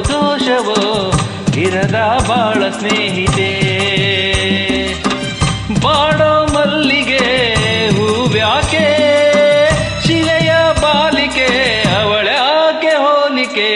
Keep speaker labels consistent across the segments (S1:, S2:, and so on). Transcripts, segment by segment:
S1: ದೋಷವೋ ಇರದ ಬಾಳ ಸ್ನೇಹಿತೆ. ಬಾಡೋ ಮಲ್ಲಿಗೆ ಹೂವ್ಯಾಕೆ ಶಿಲೆಯ ಬಾಲಿಕೆ ಅವಳ್ಯಾಕೆ ಹೋಲಿಕೆ.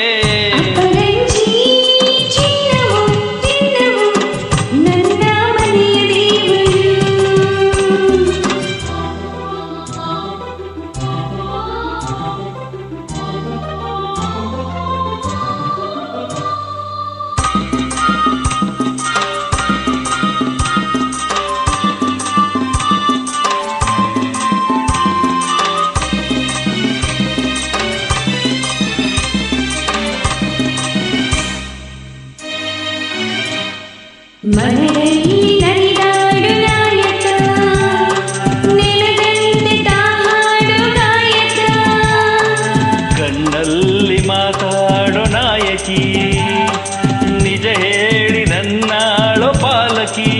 S2: ಮನೆಯಲ್ಲಿ ನಲಿದಾಡು ನಾಯಕ, ನೆಲದಂತೆ ತಾಹಾಡು ಗಾಯಕ.
S1: ಕಣ್ಣಲ್ಲಿ ಮಾತಾಡೋ ನಾಯಕಿ, ನಿಜ ಹೇಳಿ ನನ್ನಾಳೋ ಪಾಲಕಿ.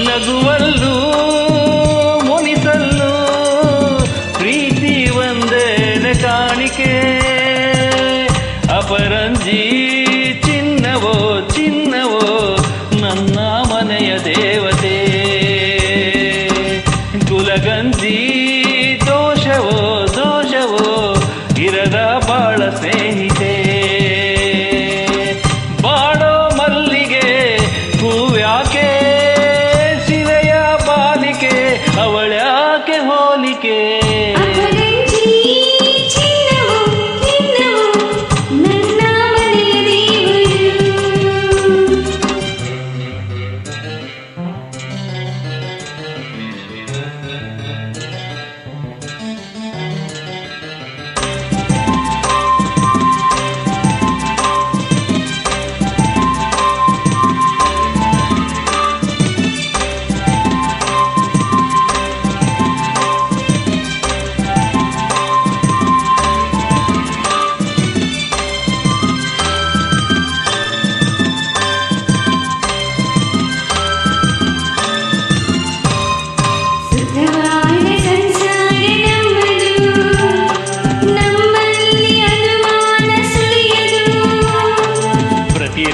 S1: ನಗುವಲ್ಲೂ ಮುನಿಸಲ್ಲೂ ಪ್ರೀತಿ ಒಂದೇನೆ ಕಾಣಿಕೆ. ಅಪರಂಜಿ ಚಿನ್ನವೋ ಚಿನ್ನವೋ ನನ್ನ ಮನೆಯ ದೇವತೆ. ಕುಲಗಂಜಿ ದೋಷವೋ ದೋಷವೋ ಇರದ ಬಾಳ ಸ್ನೇಹಿತೆ. ಬಾಡೋ ಮಲ್ಲಿಗೆ ಹೂವ್ಯಾಕೆ ಶಿಲೆಯ ಬಾಲಿಕೆ ಅವಳ್ಯಾಕೆ ಹೋಲಿಕೆ.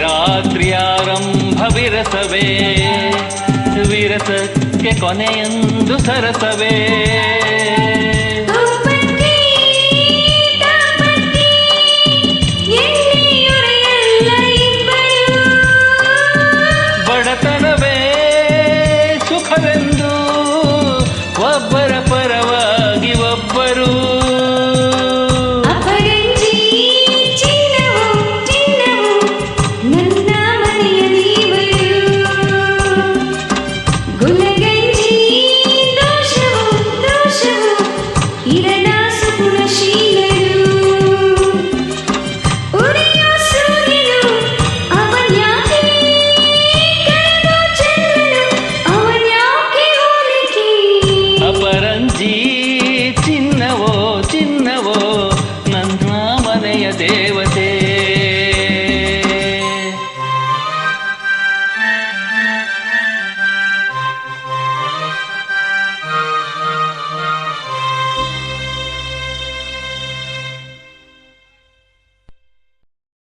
S1: ರಾತ್ರಿ ಆರಂಭ ವಿರಸವೇ, ವಿರಸಕ್ಕೆ ಕೊನೆಯೊಂದು ಸರಸವೇ. ಬಡತನವೇ ಸುಖವೆಂದು